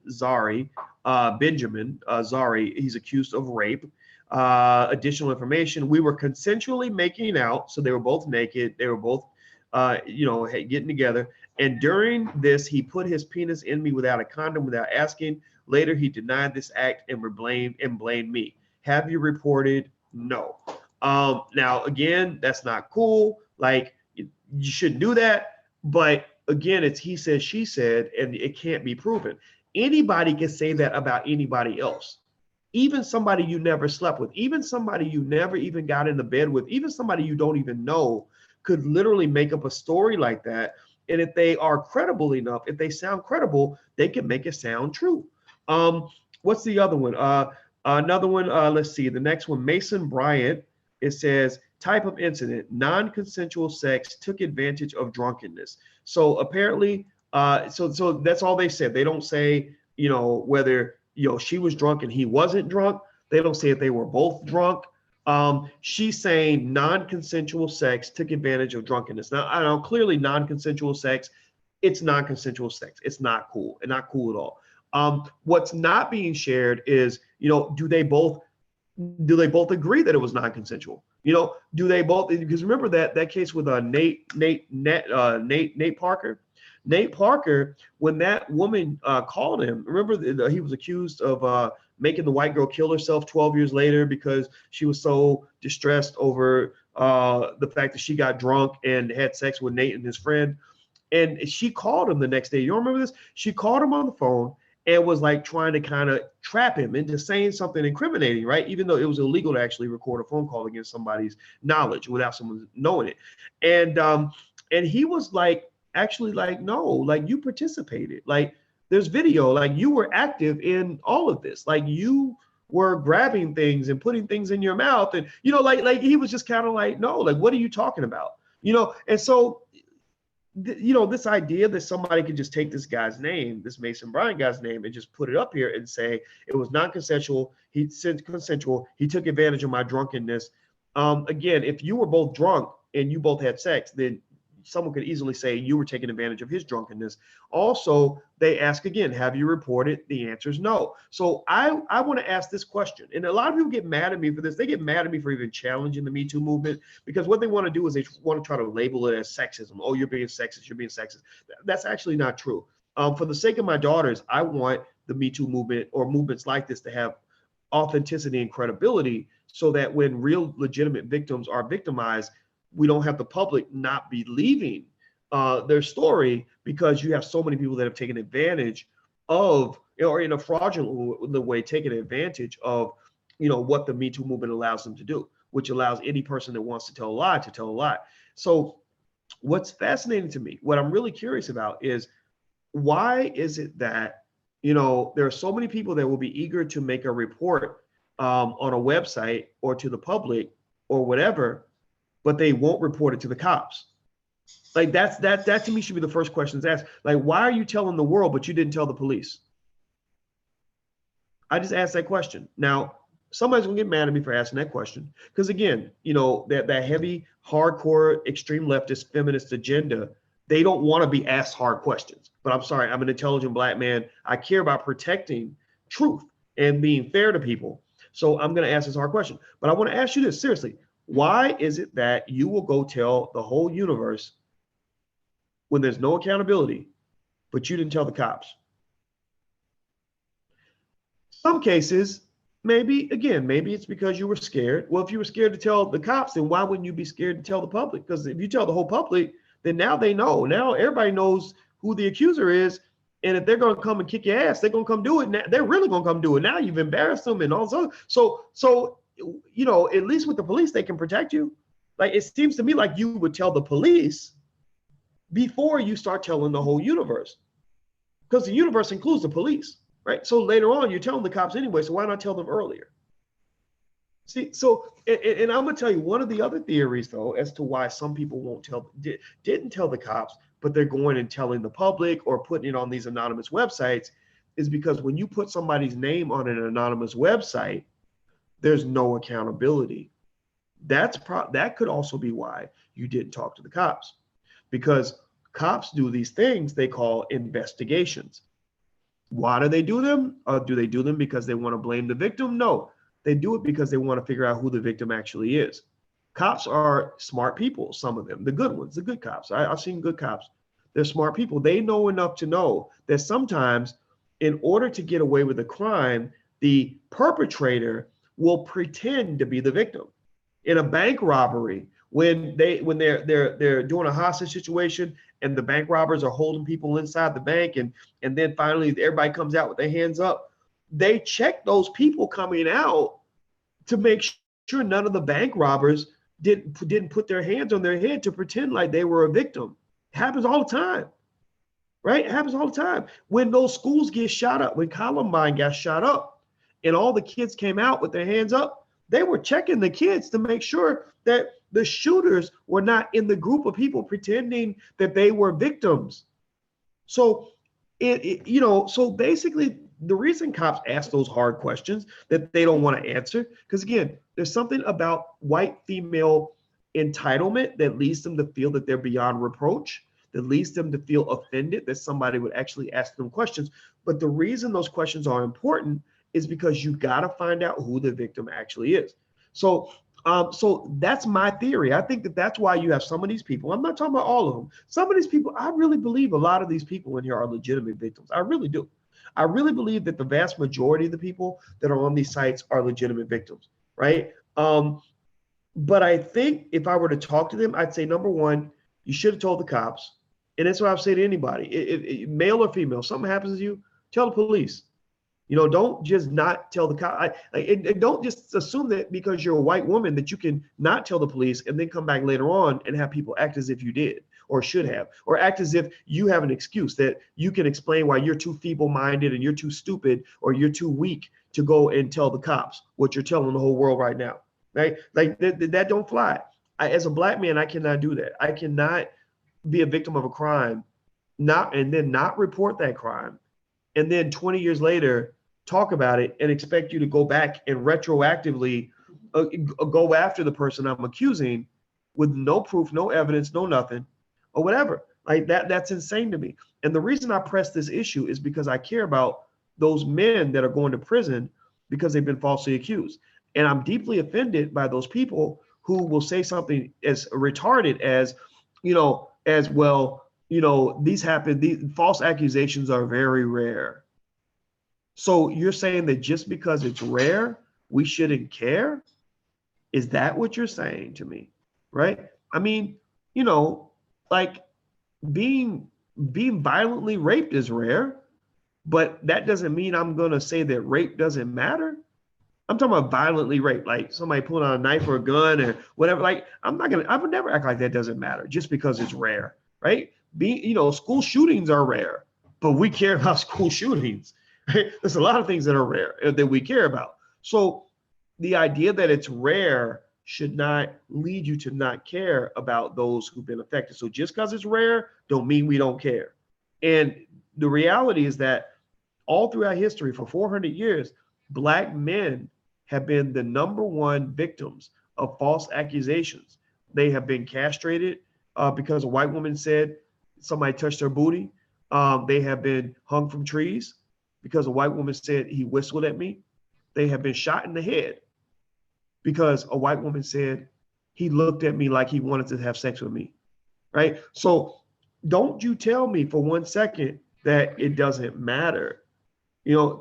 Zari, he's accused of rape. Additional information, we were consensually making out. So they were both naked. They were both, getting together. And during this, he put his penis in me without a condom, without asking. Later, he denied this act and blamed me. Have you reported? No. Now, again, that's not cool. Like, you shouldn't do that. But again, it's he said, she said, and it can't be proven. Anybody can say that about anybody else. Even somebody you never slept with, even somebody you never even got in the bed with, even somebody you don't even know could literally make up a story like that. And if they are credible enough, if they sound credible, they can make it sound true. What's the other one? Another one, let's see, the next one, Mason Bryant. It says, type of incident, non-consensual sex, took advantage of drunkenness. So apparently, so that's all they said. They don't say, whether, she was drunk and he wasn't drunk. They don't say if they were both drunk. She's saying non-consensual sex took advantage of drunkenness. Now, I know clearly non-consensual sex, it's non-consensual sex. It's not cool, and not cool at all. What's not being shared is, do they both agree that it was non-consensual? Do they both? Because remember that case with Nate Parker. Nate Parker, when that woman called him, remember he was accused of making the white girl kill herself 12 years later because she was so distressed over the fact that she got drunk and had sex with Nate and his friend. And she called him the next day. You don't remember this? She called him on the phone and was like trying to kind of trap him into saying something incriminating, right? Even though it was illegal to actually record a phone call against somebody's knowledge without someone knowing it. And he was like, actually, like, no, like, you participated. Like, there's video, like, you were active in all of this. Like, you were grabbing things and putting things in your mouth. And, like he was just kind of like, no, like, what are you talking about? And so, this idea that somebody could just take this guy's name, this Mason Bryant guy's name, and just put it up here and say it was non-consensual, he said consensual, he took advantage of my drunkenness. Again, if you were both drunk and you both had sex, then someone could easily say you were taking advantage of his drunkenness. Also, they ask again, have you reported? The answer is no. So I want to ask this question. And a lot of people get mad at me for this. They get mad at me for even challenging the Me Too movement, because what they want to do is they want to try to label it as sexism. Oh, you're being sexist. You're being sexist. That's actually not true. For the sake of my daughters, I want the Me Too movement or movements like this to have authenticity and credibility, so that when real legitimate victims are victimized, we don't have the public not believing their story, because you have so many people that have taken advantage of or in a fraudulent way, taking advantage of, what the Me Too movement allows them to do, which allows any person that wants to tell a lie to tell a lie. So what's fascinating to me, what I'm really curious about is, why is it that, there are so many people that will be eager to make a report on a website or to the public or whatever, but they won't report it to the cops? Like that to me should be the first questions asked. Like, why are you telling the world, but you didn't tell the police? I just asked that question. Now, somebody's gonna get mad at me for asking that question. Because again, that heavy, hardcore, extreme leftist, feminist agenda, they don't want to be asked hard questions. But I'm sorry, I'm an intelligent Black man. I care about protecting truth and being fair to people. So I'm gonna ask this hard question. But I want to ask you this seriously. Why is it that you will go tell the whole universe when there's no accountability, but you didn't tell the cops? Some cases, maybe it's because you were scared. Well, if you were scared to tell the cops, then why wouldn't you be scared to tell the public? Because if you tell the whole public, then now they know. Now everybody knows who the accuser is. And if they're going to come and kick your ass, they're going to come do it. Now, they're really going to come do it. Now you've embarrassed them and all so. So, at least with the police, they can protect you. Like, it seems to me like you would tell the police before you start telling the whole universe, because the universe includes the police, right? So later on, you're telling the cops anyway. So why not tell them earlier? See, so, and I'm gonna tell you one of the other theories though, as to why some people didn't tell the cops, but they're going and telling the public or putting it on these anonymous websites, is because when you put somebody's name on an anonymous website, there's no accountability. That could also be why you didn't talk to the cops, because cops do these things they call investigations. Why do they do them? Do they do them because they want to blame the victim? No, they do it because they want to figure out who the victim actually is. Cops are smart people, some of them, the good ones, the good cops. I've seen good cops. They're smart people. They know enough to know that sometimes in order to get away with a crime, the perpetrator will pretend to be the victim. In a bank robbery, when they're doing a hostage situation and the bank robbers are holding people inside the bank, and then finally everybody comes out with their hands up, they check those people coming out to make sure none of the bank robbers didn't put their hands on their head to pretend like they were a victim. It happens all the time, right? It happens all the time. When those schools get shot up, when Columbine got shot up and all the kids came out with their hands up, they were checking the kids to make sure that the shooters were not in the group of people pretending that they were victims. So so basically the reason cops ask those hard questions that they don't want to answer, because again, there's something about white female entitlement that leads them to feel that they're beyond reproach, that leads them to feel offended that somebody would actually ask them questions. But the reason those questions are important is because you got to find out who the victim actually is. So that's my theory. I think that's why you have some of these people. I'm not talking about all of them. Some of these people, I really believe a lot of these people in here are legitimate victims. I really do. I really believe that the vast majority of the people that are on these sites are legitimate victims, right? But I think if I were to talk to them, I'd say, number one, you should have told the cops. And that's what I would say to anybody, if male or female, something happens to you, tell the police. Don't just not tell the cop. And don't just assume that because you're a white woman that you can not tell the police and then come back later on and have people act as if you did or should have, or act as if you have an excuse that you can explain why you're too feeble-minded and you're too stupid or you're too weak to go and tell the cops what you're telling the whole world right now, right? Like that don't fly. As a Black man, I cannot do that. I cannot be a victim of a crime, and then not report that crime, and then 20 years later talk about it and expect you to go back and retroactively go after the person I'm accusing with no proof, no evidence, no nothing, or whatever. Like that's insane to me. And the reason I press this issue is because I care about those men that are going to prison because they've been falsely accused. And I'm deeply offended by those people who will say something as retarded as, as well, these happen, these false accusations are very rare. So you're saying that just because it's rare, we shouldn't care? Is that what you're saying to me? Right? I mean, like being violently raped is rare, But that doesn't mean I'm going to say that rape doesn't matter. I'm talking about violently rape, like somebody pulling out a knife or a gun or whatever. Like, I would never act like that doesn't matter just because it's rare, right? School shootings are rare, but we care about school shootings. Right? There's a lot of things that are rare that we care about. So the idea that it's rare should not lead you to not care about those who've been affected. So just because it's rare, don't mean we don't care. And the reality is that all throughout history for 400 years, Black men have been the number one victims of false accusations. They have been castrated because a white woman said somebody touched her booty. They have been hung from trees because a white woman said he whistled at me. They have been shot in the head because a white woman said he looked at me like he wanted to have sex with me, right? So don't you tell me for 1 second that it doesn't matter.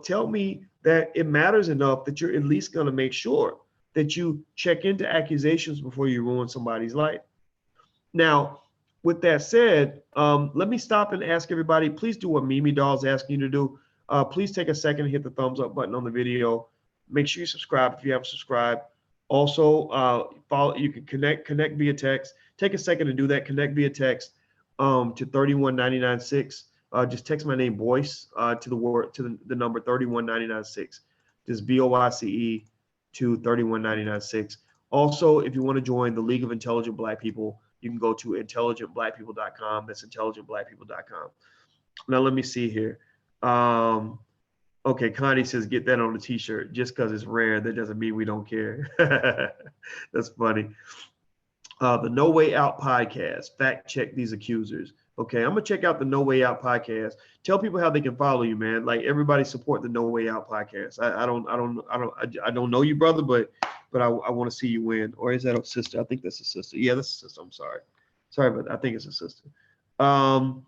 Tell me that it matters enough that you're at least going to make sure that you check into accusations before you ruin somebody's life. Now, with that said, let me stop and ask everybody, please do what Mimi Doll's asking you to do. Please take a second and hit the thumbs up button on the video. Make sure you subscribe if you haven't subscribed. Also, follow. You can connect via text. Take a second to do that. Connect via text to 31996. Just text my name Boyce to the number 31996. Just BOYCE to 31996. Also, if you want to join the League of Intelligent Black People, you can go to intelligentblackpeople.com. That's intelligentblackpeople.com. Now let me see here. Okay, Connie says get that on a t-shirt. Just because it's rare, that doesn't mean we don't care. That's funny. The No Way Out podcast. Fact check these accusers. Okay, I'm gonna check out the No Way Out podcast. Tell people how they can follow you, man. Like, everybody support the No Way Out podcast. I don't know you, brother, but I want to see you win. Or is that a sister? I think that's a sister. Yeah, that's a sister. I'm sorry, but I think it's a sister. All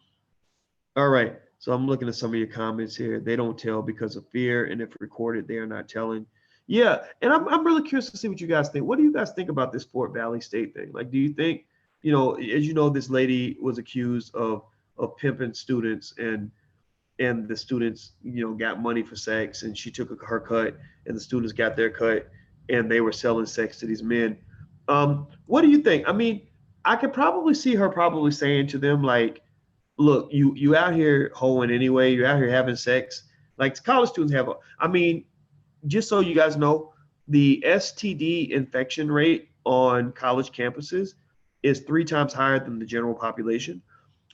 right. So I'm looking at some of your comments here. They don't tell because of fear, and if recorded, they are not telling. Yeah, and I'm really curious to see what you guys think. What do you guys think about this Fort Valley State thing? Like, do you think, as you know, this lady was accused of pimping students, and the students, got money for sex, and she took her cut, and the students got their cut, and they were selling sex to these men. What do you think? I mean, I could probably see her probably saying to them, like, look, you out here hoeing anyway, you're out here having sex. Like, college students have just so you guys know, the STD infection rate on college campuses is 3 times higher than the general population.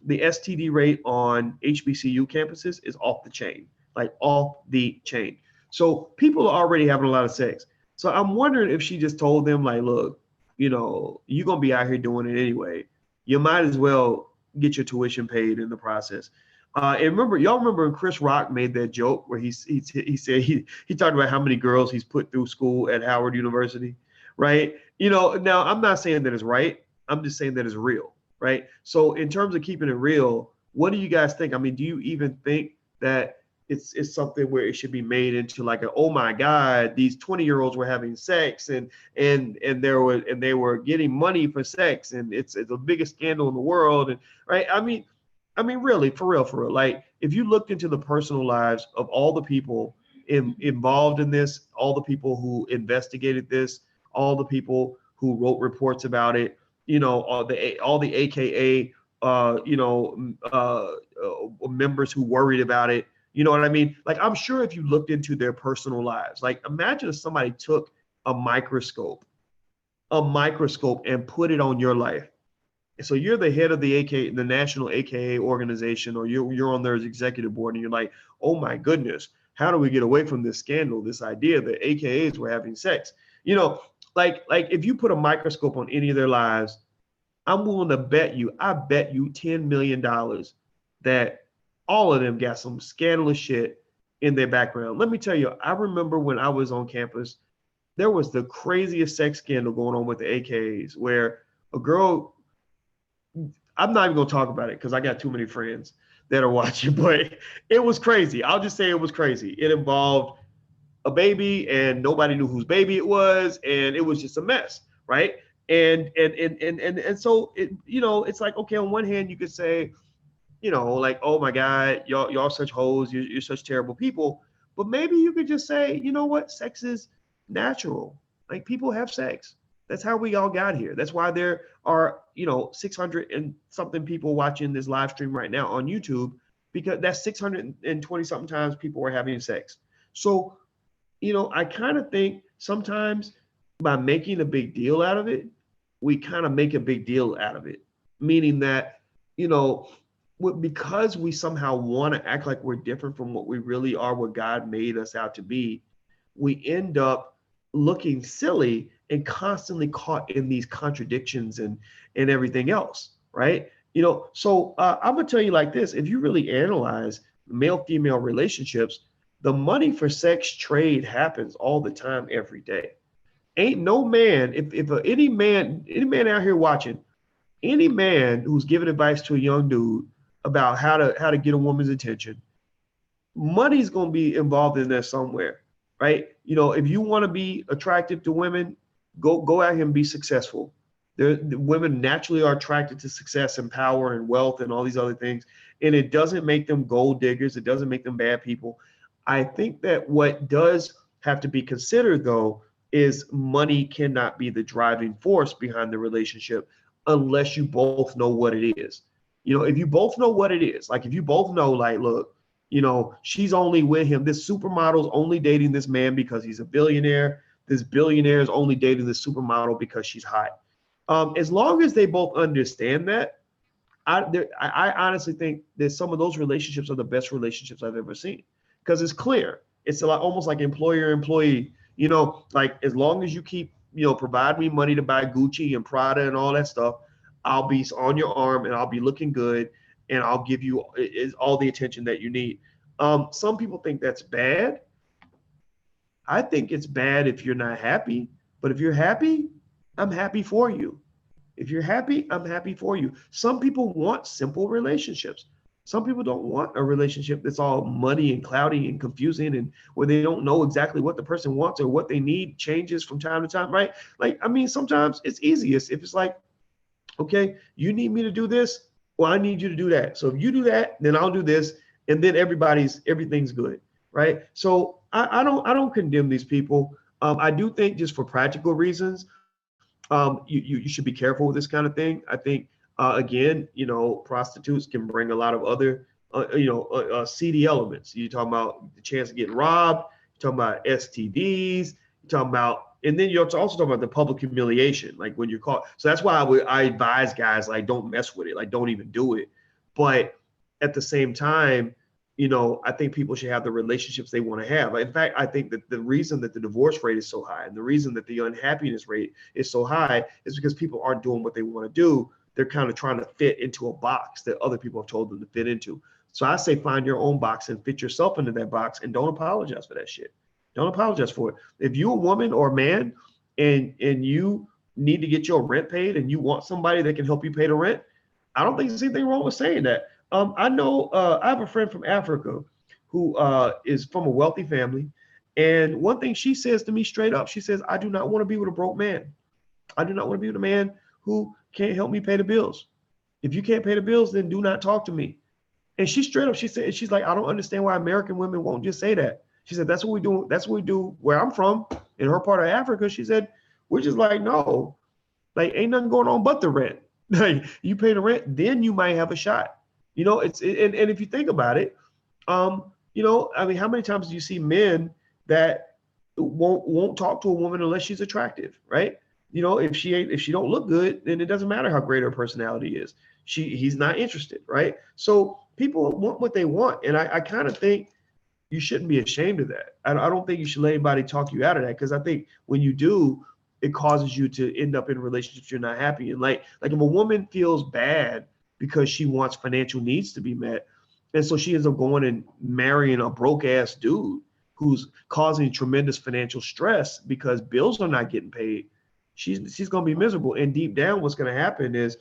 The STD rate on HBCU campuses is off the chain, like off the chain. So people are already having a lot of sex. So I'm wondering if she just told them, like, look, you're going to be out here doing it anyway. You might as well get your tuition paid in the process. And y'all remember when Chris Rock made that joke where he said he talked about how many girls he's put through school at Howard University, right? Now I'm not saying that it's right. I'm just saying that it's real, right? So in terms of keeping it real, what do you guys think? I mean, do you even think that it's something where it should be made into like oh my God, these 20-year-olds were having sex and they were getting money for sex, and it's the biggest scandal in the world, and right? I mean, really, for real. Like, if you looked into the personal lives of all the people involved in this, all the people who investigated this, all the people who wrote reports about it, all the AKA, members who worried about it, you know what I mean? Like, I'm sure if you looked into their personal lives, like, imagine if somebody took a microscope and put it on your life. So you're the head of the National AKA organization, or you're on their executive board, and you're like, oh my goodness, how do we get away from this scandal, this idea that AKAs were having sex? Like if you put a microscope on any of their lives, I'm willing to bet you $10 million that all of them got some scandalous shit in their background. Let me tell you, I remember when I was on campus, there was the craziest sex scandal going on with the AKAs, where a girl, I'm not even going to talk about it because I got too many friends that are watching, but it was crazy. I'll just say it was crazy. It involved a baby, and nobody knew whose baby it was, and it was just a mess, right? And so it, it's like, okay, on one hand you could say, like, oh my God, y'all such hoes, you're such terrible people. But maybe you could just say, you know what, sex is natural. Like people have sex. That's how we all got here. That's why there are, 600 and something people watching this live stream right now on YouTube, because that's 620 something times people are having sex. So, I kind of think sometimes by making a big deal out of it, we kind of make a big deal out of it, meaning that, you know, because we somehow want to act like we're different from what we really are, what God made us out to be, we end up looking silly and constantly caught in these contradictions and everything else, right? So I'm gonna tell you like this: if you really analyze male-female relationships, the money for sex trade happens all the time, every day. Ain't no man, if any man out here watching, any man who's giving advice to a young dude about how to get a woman's attention, money's going to be involved in there somewhere, right? If you want to be attractive to women, go out here and be successful. The women naturally are attracted to success and power and wealth and all these other things, and it doesn't make them gold diggers. It doesn't make them bad people. I think that what does have to be considered, though, is money cannot be the driving force behind the relationship unless you both know what it is. If you both know what it is, like if you both know, like, look, she's only with him. This supermodel's only dating this man because he's a billionaire. This billionaire is only dating this supermodel because she's hot. As long as they both understand that, I honestly think that some of those relationships are the best relationships I've ever seen, because it's clear. It's a lot, almost like employer-employee. Like as long as you keep, provide me money to buy Gucci and Prada and all that stuff, I'll be on your arm and I'll be looking good and I'll give you all the attention that you need. Some people think that's bad. I think it's bad if you're not happy, but if you're happy, I'm happy for you. If you're happy, I'm happy for you. Some people want simple relationships. Some people don't want a relationship that's all muddy and cloudy and confusing, and where they don't know exactly what the person wants or what they need changes from time to time, right? Like, I mean, sometimes it's easiest if it's like, okay, you need me to do this, well, I need you to do that. So if you do that, then I'll do this, and then everything's good, right? So I don't condemn these people. I do think, just for practical reasons, you should be careful with this kind of thing. I think, again, prostitutes can bring a lot of other, seedy elements. You're talking about the chance of getting robbed. You're talking about STDs. You're talking about, and then you're also talking about the public humiliation, like when you're caught. So that's why I advise guys, like, don't mess with it, like don't even do it. But at the same time, I think people should have the relationships they want to have. In fact, I think that the reason that the divorce rate is so high and the reason that the unhappiness rate is so high is because people aren't doing what they want to do. They're kind of trying to fit into a box that other people have told them to fit into. So I say, find your own box and fit yourself into that box, and don't apologize for that shit. Don't apologize for it. If you're a woman or a man and you need to get your rent paid and you want somebody that can help you pay the rent, I don't think there's anything wrong with saying that. I know I have a friend from Africa who is from a wealthy family. And one thing she says to me straight up, she says, I do not want to be with a broke man. I do not want to be with a man who can't help me pay the bills. If you can't pay the bills, then do not talk to me. And she straight up, she said, she's like, I don't understand why American women won't just say that. She said, that's what we do. That's what we do where I'm from, in her part of Africa. She said, we're just like, no, like ain't nothing going on but the rent. Like you pay the rent, then you might have a shot. And if you think about it, I mean, how many times do you see men that won't talk to a woman unless she's attractive, right? If she don't look good, then it doesn't matter how great her personality is. He's not interested, right? So people want what they want, and I kind of think you shouldn't be ashamed of that. I don't think you should let anybody talk you out of that, because I think when you do, it causes you to end up in relationships you're not happy in. Like if a woman feels bad because she wants financial needs to be met, and so she ends up going and marrying a broke ass dude who's causing tremendous financial stress because bills are not getting paid, she's going to be miserable. And deep down, what's going to happen is,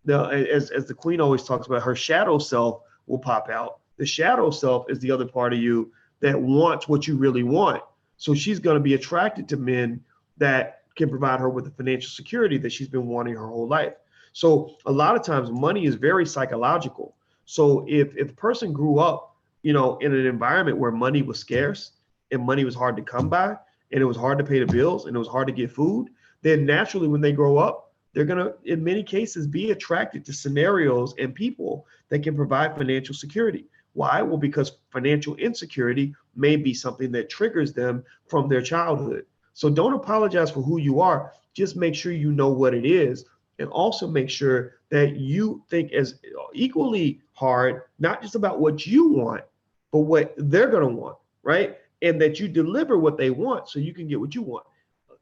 as the queen always talks about, her shadow self will pop out. The shadow self is the other part of you that wants what you really want. So she's going to be attracted to men that can provide her with the financial security that she's been wanting her whole life. So a lot of times money is very psychological. So if a person grew up, in an environment where money was scarce and money was hard to come by, and it was hard to pay the bills and it was hard to get food, then naturally when they grow up, they're going to, in many cases, be attracted to scenarios and people that can provide financial security. Why? Well, because financial insecurity may be something that triggers them from their childhood. So don't apologize for who you are. Just make sure you know what it is, and also make sure that you think as equally hard, not just about what you want, but what they're going to want, right? And that you deliver what they want so you can get what you want.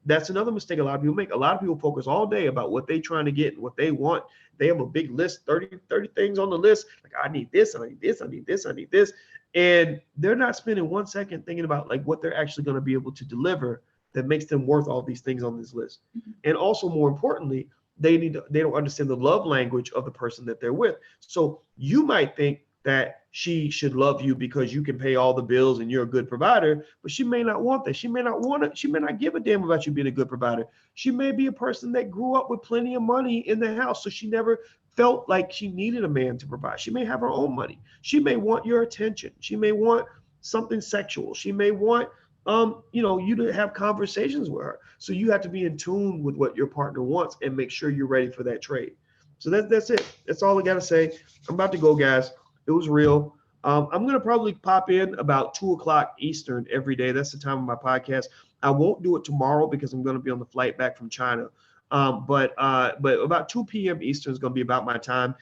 That's another mistake a lot of people make. A lot of people focus all day about what they're trying to get and what they want. They have a big list, 30 things on the list. Like, I need this, I need this, I need this, I need this. And they're not spending 1 second thinking about like what they're actually going to be able to deliver that makes them worth all these things on this list. And also, more importantly, they don't understand the love language of the person that they're with. So you might think that she should love you because you can pay all the bills and you're a good provider, but she may not want that. She may not want it. She may not give a damn about you being a good provider. She may be a person that grew up with plenty of money in the house, so she never felt like she needed a man to provide. She may have her own money. She may want your attention. She may want something sexual. She may want you to have conversations with her. So you have to be in tune with what your partner wants and make sure you're ready for that trade. So that's it. That's all I got to say. I'm about to go, guys. It was real. I'm going to probably pop in about 2:00 Eastern every day. That's the time of my podcast. I won't do it tomorrow because I'm going to be on the flight back from China. But about 2 p.m. Eastern is going to be about my time.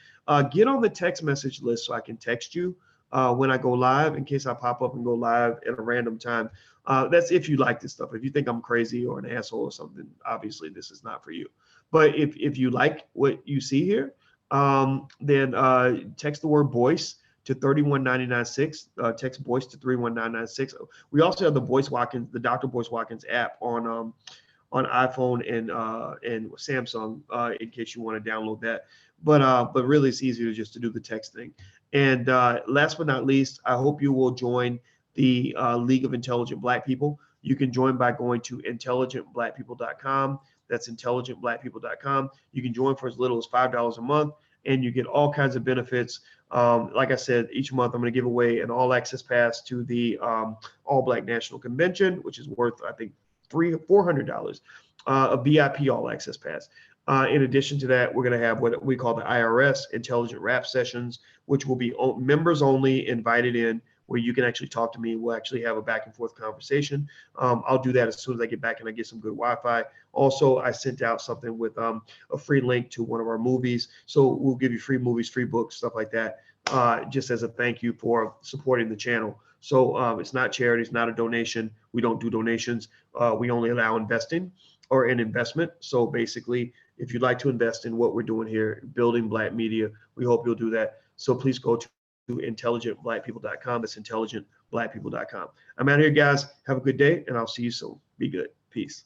Get on the text message list so I can text you when I go live, in case I pop up and go live at a random time. That's if you like this stuff. If you think I'm crazy or an asshole or something, obviously this is not for you. But if you like what you see here, then text the word Boyce to 31996. Text Boyce to 31996. We also have the Dr. Boyce Watkins app on iPhone and Samsung in case you want to download that. But really, it's easier just to do the text thing. And last but not least, I hope you will join the League of Intelligent Black People. You can join by going to intelligentblackpeople.com. That's intelligentblackpeople.com. You can join for as little as $5 a month, and you get all kinds of benefits. Like I said, each month I'm going to give away an all-access pass to the All Black National Convention, which is worth, I think, $400, a VIP all-access pass. In addition to that, we're going to have what we call the IRS Intelligent Rap Sessions, which will be members only, invited in, where you can actually talk to me. We'll actually have a back and forth conversation. I'll do that as soon as I get back and I get some good Wi-Fi. Also, I sent out something with a free link to one of our movies. So we'll give you free movies, free books, stuff like that, just as a thank you for supporting the channel. So it's not charity, it's not a donation. We don't do donations. We only allow investing or an investment. So basically, if you'd like to invest in what we're doing here, building Black media, we hope you'll do that. So please go to intelligentblackpeople.com. That's intelligentblackpeople.com. I'm out here, guys. Have a good day, and I'll see you soon. Be good. Peace.